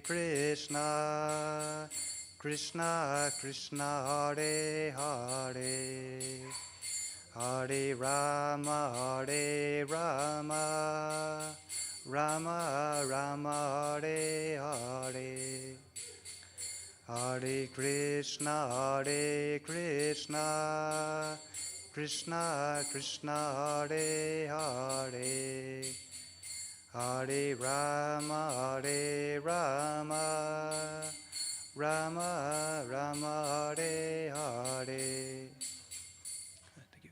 Krishna, Krishna Krishna Hare Hare, Hare Rama, Rama Rama, Hare Hare, Hare Krishna, Krishna Krishna Hare Hare, Hare Rama, Rama Rama, Hare Hare. Thank you.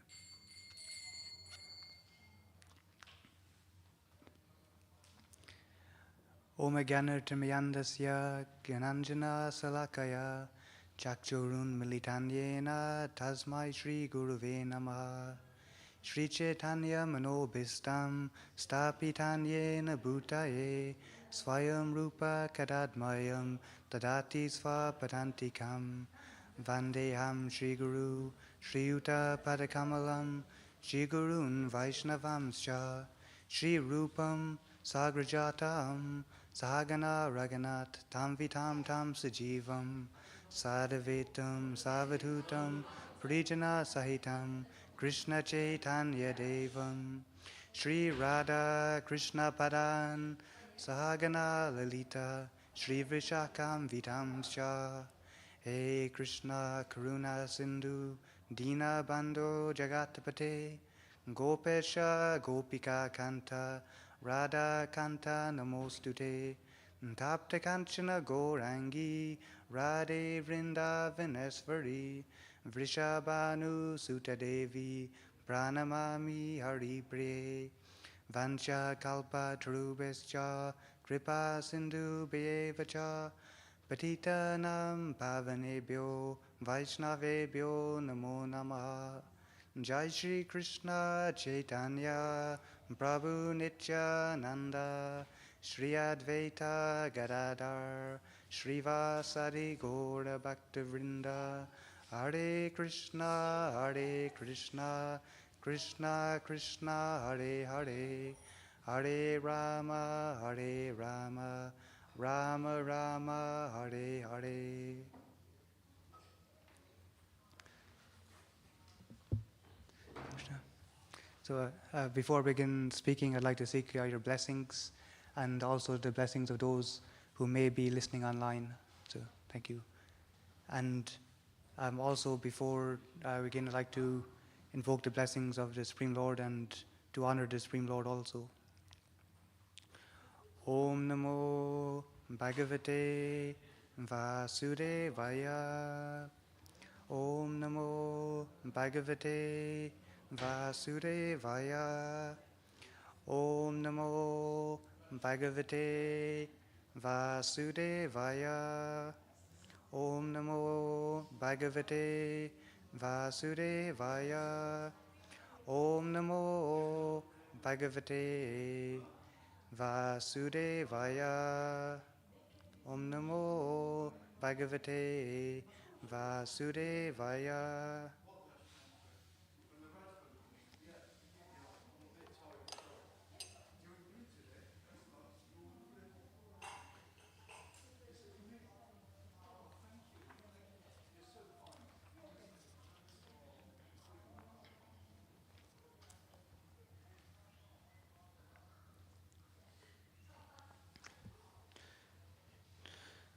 Om Gyanartamayandasya Gyananjana Salakaya Chakchurun Militanyena Tasmai Shri Guruve Namaha. Shri Chaitanya Manobhistam Stapitanyena Bhutaye Swayam Rupa Kadadmayam Tadati Svapadantikam Vandeham Shri Guru Shri Yuta Padakamalam Shri Gurun Vaishnavamscha Shri Rupam Sagrajatam Sahagana Raganat Tam Vitam Tam Sajivam Sadhavetam Savadhutam Prijana Sahitam Krishna Chaitanya Devam Shri Radha Krishna Padan Sahagana Lalita Shri Vrishakam Vitamscha. Hey Krishna Karuna Sindhu Dina Bandho Jagatapate Gopesha Gopika Kanta Radha Kanta Namostute Tapta Kanchana Gourangi Radhe Vrindavaneshwari Vrishabhanu Sutta Devi Pranamami Hari Priye Vancha Kalpa Tarubhascha Kripa Sindhu Bhyevacha Patitanam Pavanebhyo Vaishnavebhyo Namo Namaha. Jai Shri Krishna Chaitanya Prabhu Nityananda Shri Advaita Gadadhar Srivasadi Gaura Bhaktavrinda. Hare Krishna, Krishna Krishna, Hare Hare, Hare Rama, Rama Rama, Hare Hare. So before I begin speaking, I'd like to seek your blessings and also the blessings of those who may be listening online. So thank you. And also, before we begin, I'd like to invoke the blessings of the Supreme Lord and to honor the Supreme Lord also. Om Namo Bhagavate Vasudevaya. Om Namo Bhagavate Vasudevaya. Om Namo Bhagavate Vasudevaya. Om Namo Bhagavate Vasudevaya. Om Namo Bhagavate Vasudevaya. Om Namo Bhagavate Vasudevaya.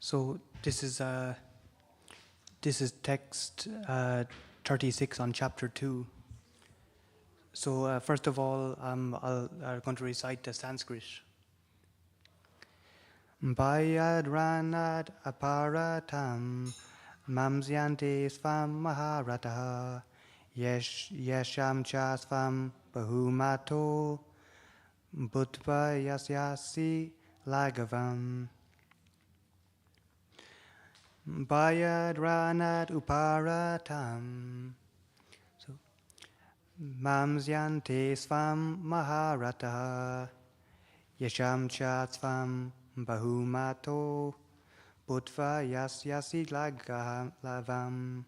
So this is text 36 on chapter 2. So first of all, I'm going to recite the Sanskrit. Bayadranat aparatam mamsyante svam maharataha yesham cha svam bahumato bhutva yasyasi lagavam. Bayadranat uparatam. So, mamsyante svam maharataha yesham cha svam bahumato bhutva yasyasi lavam.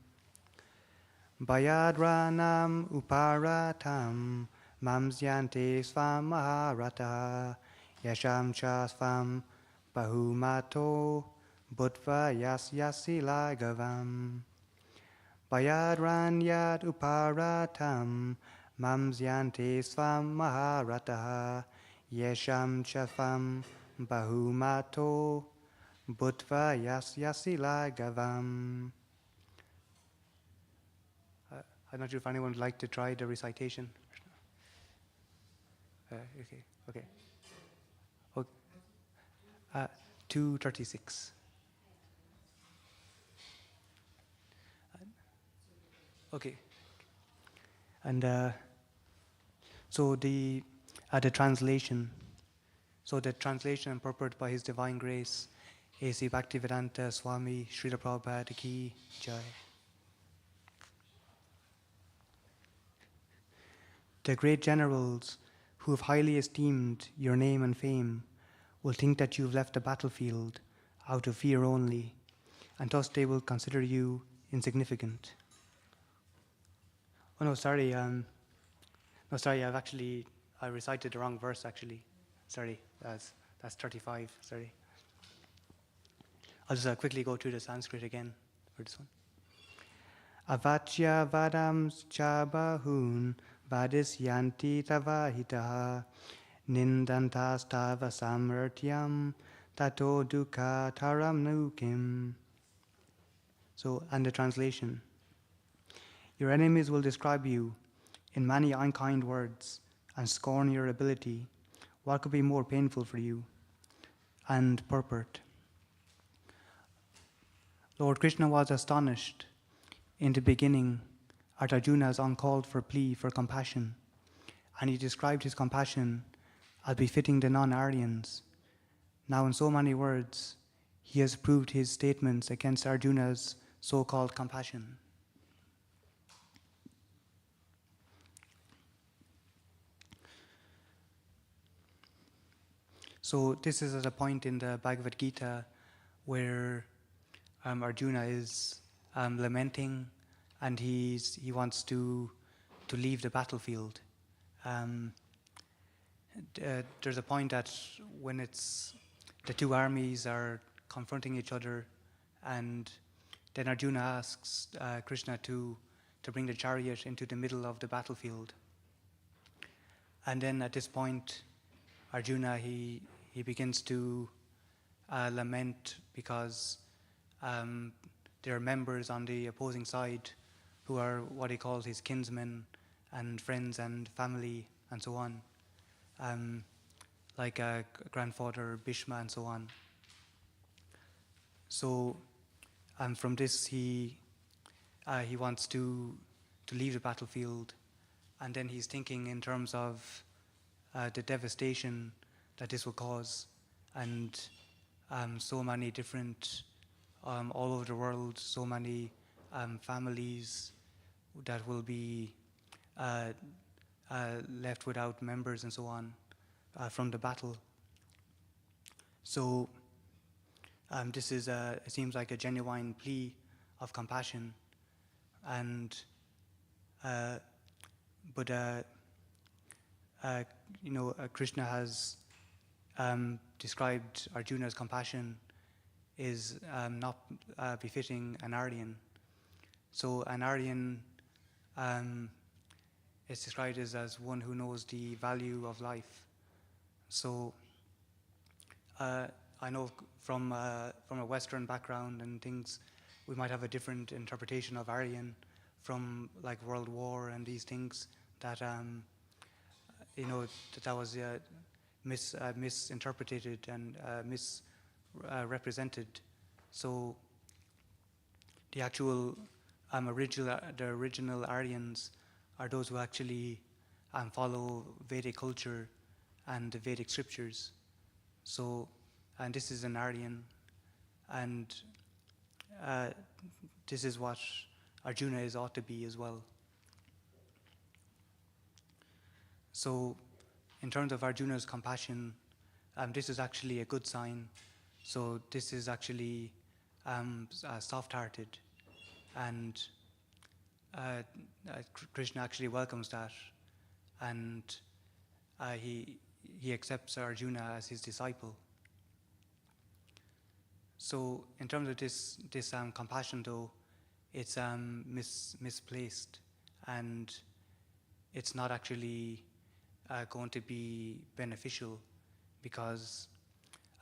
Bayadranam uparatam mamsyante svam maharataha yesham cha svam bahumato bhutva yasyasi lagavam Bayadran uparatam mamsyante svam maharataha yesham chafam bahumato bhutva yasyasi lagavam. I'm not sure if anyone would like to try the recitation. Okay. Okay. 236. Okay. And so the translation. So the translation and purport by His Divine Grace, A.C. Bhaktivedanta Swami Srila Prabhupada Ki Jai. The great generals who have highly esteemed your name and fame will think that you have left the battlefield out of fear only, and thus they will consider you insignificant. Oh no, sorry. I recited the wrong verse actually. Sorry, that's 35. Sorry. I'll just quickly go through the Sanskrit again for this one. Avachya vadam chabahun vadisyanti tavahitaha nindantastava samratyam tato dukkha taram nukim. So, and the translation. Your enemies will describe you in many unkind words and scorn your ability. What could be more painful for you? And purport. Lord Krishna was astonished in the beginning at Arjuna's uncalled for plea for compassion, and he described his compassion as befitting the non-Aryans. Now in so many words, he has proved his statements against Arjuna's so-called compassion. So this is at a point in the Bhagavad Gita where Arjuna is lamenting, and he wants to leave the battlefield. There's a point that when the two armies are confronting each other, and then Arjuna asks Krishna to bring the chariot into the middle of the battlefield. And then at this point, Arjuna, he begins to lament because there are members on the opposing side who are what he calls his kinsmen and friends and family and so on, like grandfather Bhishma and so on. So from this he wants to leave the battlefield, and then he's thinking in terms of the devastation that this will cause, and so many different all over the world, so many families that will be left without members and so on from the battle. So this is it seems like a genuine plea of compassion, and Krishna has described Arjuna's compassion is not befitting an Aryan. So an Aryan is described as one who knows the value of life. So I know from a Western background and things, we might have a different interpretation of Aryan from like World War and these things that that was misinterpreted and misrepresented. So the actual original Aryans are those who actually follow Vedic culture and the Vedic scriptures. So, and this is an Aryan, and this is what Arjuna is ought to be as well. So, in terms of Arjuna's compassion, this is actually a good sign. So this is actually soft-hearted, and Krishna actually welcomes that, and he accepts Arjuna as his disciple. So in terms of this compassion, though, it's misplaced, and it's not actually going to be beneficial, because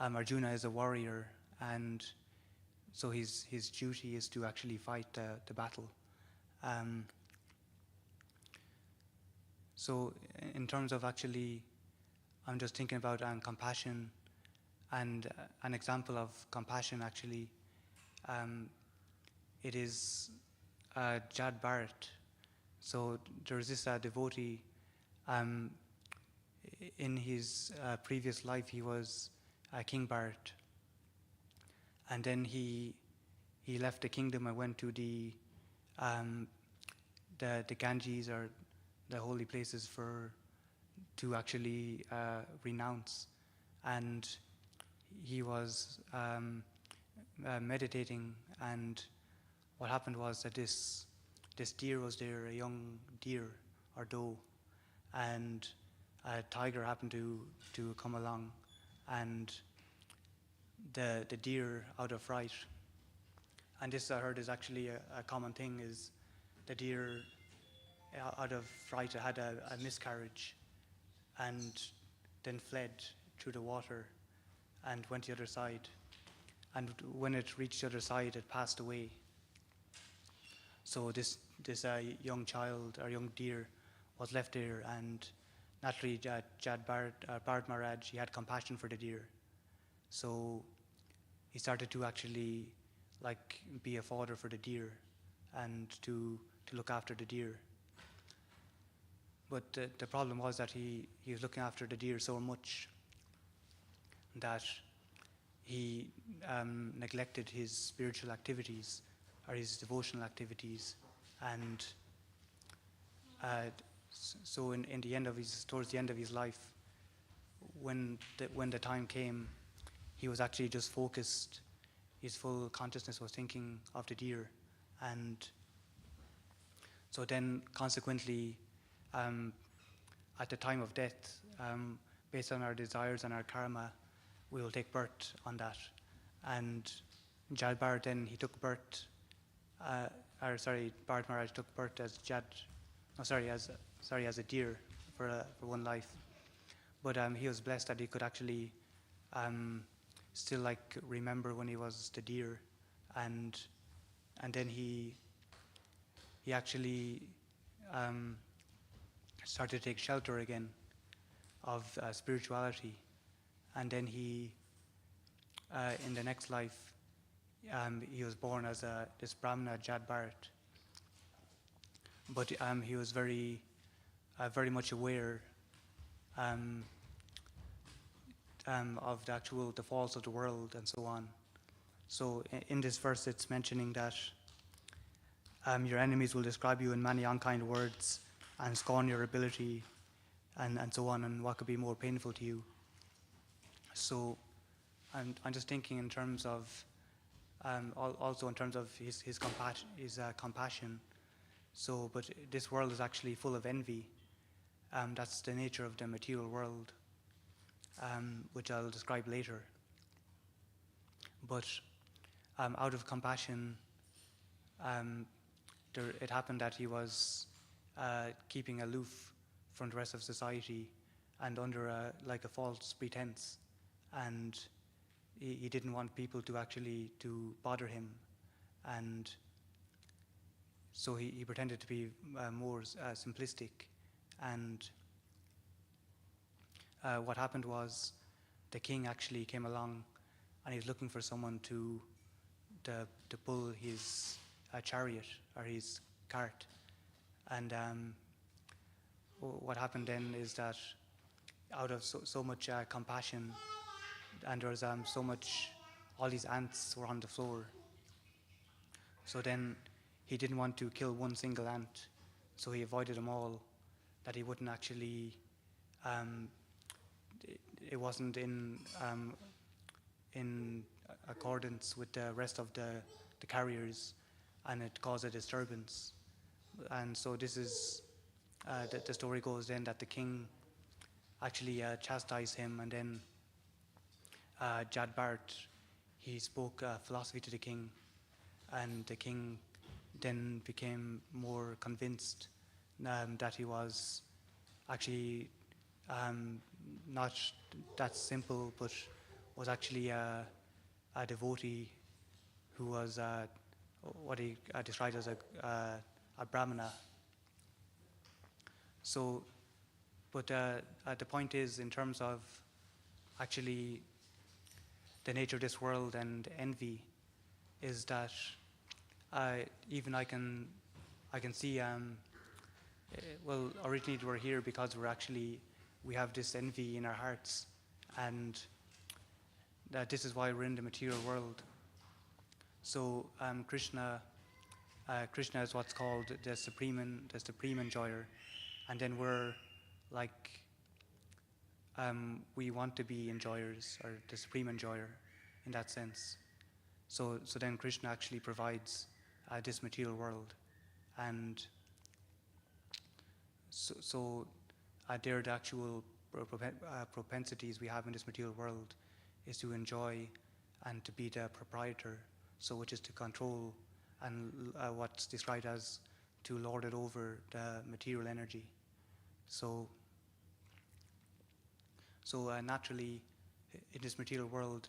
Arjuna is a warrior, and so his duty is to actually fight the battle. So in terms of actually, I'm just thinking about compassion, and an example of compassion actually, it is Jad Bharat. So there's this devotee, in his previous life he was King Bharat, and then he left the kingdom and went to the Ganges, or the holy places, to actually renounce. And he was meditating, and what happened was that this deer was there, a young deer or doe, and a tiger happened to come along, and the deer, out of fright, and this I heard is actually a common thing, is the deer out of fright had a miscarriage, and then fled through the water and went to the other side. And when it reached the other side, it passed away. So this young child, or young deer, was left there, and naturally Bharat Maharaj, he had compassion for the deer. So he started to actually be a father for the deer, and to look after the deer. But the problem was that he was looking after the deer so much that he neglected his spiritual activities, or his devotional activities, and so in the end of towards the end of his life, when the time came, he was actually just focused. His full consciousness was thinking of the deer, and so then consequently, at the time of death, based on our desires and our karma, we will take birth on that. And Jad Bharat, then he took birth, Bharat Maharaj took birth as as a deer for one life. But he was blessed that he could actually still remember when he was the deer, and then he actually started to take shelter again of spirituality, and then he in the next life he was born as this Brahmana Jad Bharat, but he was very much aware of the faults of the world and so on. So in this verse, it's mentioning that your enemies will describe you in many unkind words and scorn your ability, and so on, and what could be more painful to you. So I'm just thinking in terms of also in terms of his compassion. So, but this world is actually full of envy. That's the nature of the material world, which I'll describe later. But out of compassion, it happened that he was keeping aloof from the rest of society, and under a false pretense, and he didn't want people to actually to bother him, and so he pretended to be more simplistic. And what happened was the king actually came along, and he was looking for someone to pull his chariot or his cart. And what happened then is that out of so much compassion, and there was so much, all these ants were on the floor. So then he didn't want to kill one single ant, so he avoided them all, that he wouldn't actually, it wasn't in accordance with the rest of the carriers, and it caused a disturbance. And so this is, the story goes then that the king actually chastised him, and then Jad Bharat, he spoke philosophy to the king, and the king then became more convinced that he was actually not that simple, but was actually a devotee who was what he described as a brahmana. So, but the point is, in terms of actually the nature of this world and envy, is that even I can see. Well, originally we're here because we have this envy in our hearts, and that this is why we're in the material world. So Krishna is what's called the supreme enjoyer, and then we're like we want to be enjoyers, or the supreme enjoyer in that sense. So then Krishna actually provides this material world, and so they're the actual propensities we have in this material world, is to enjoy and to be the proprietor, so which is to control, and what's described as to lord it over the material energy. So naturally, in this material world,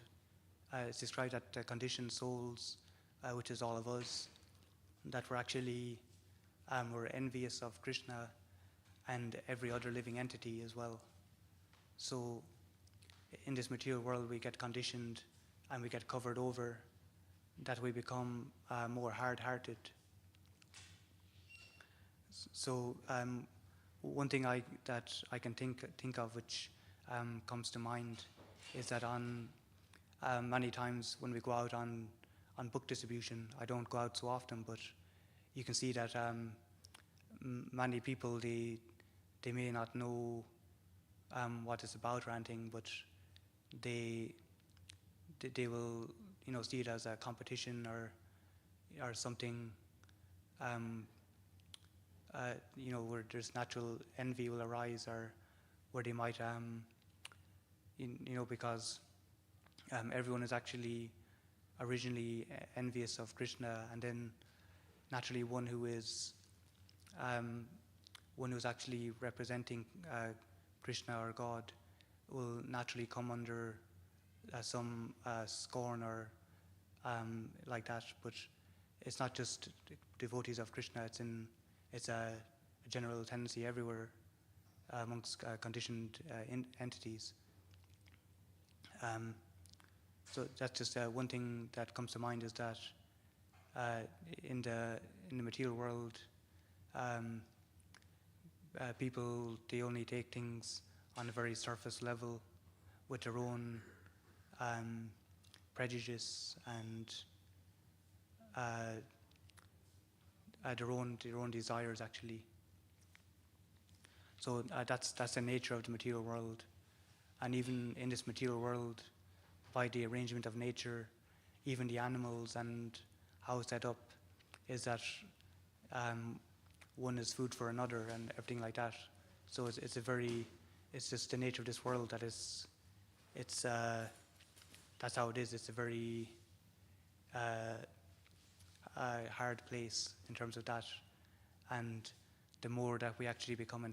it's described that the conditioned souls, which is all of us, that we're actually we're envious of Krishna and every other living entity as well. So in this material world, we get conditioned and we get covered over, that we become more hard-hearted. So one thing that I can think of, which comes to mind, is that on many times when we go out on book distribution, I don't go out so often, but you can see that many people, they may not know what it's about or anything, but they will see it as a competition or something where there's natural envy will arise, or where they might because everyone is actually originally envious of Krishna, and then naturally one who's actually representing Krishna or God will naturally come under some scorn or like that. But it's not just devotees of Krishna, it's a general tendency everywhere amongst conditioned entities. So that's just one thing that comes to mind, is that in the material world, people, they only take things on a very surface level, with their own prejudice and their own desires, actually. So that's the nature of the material world. And even in this material world, by the arrangement of nature, even the animals and how it's set up, is that one is food for another and everything like that. So it's just the nature of this world that that's how it is. It's a very hard place in terms of that. And the more that we actually become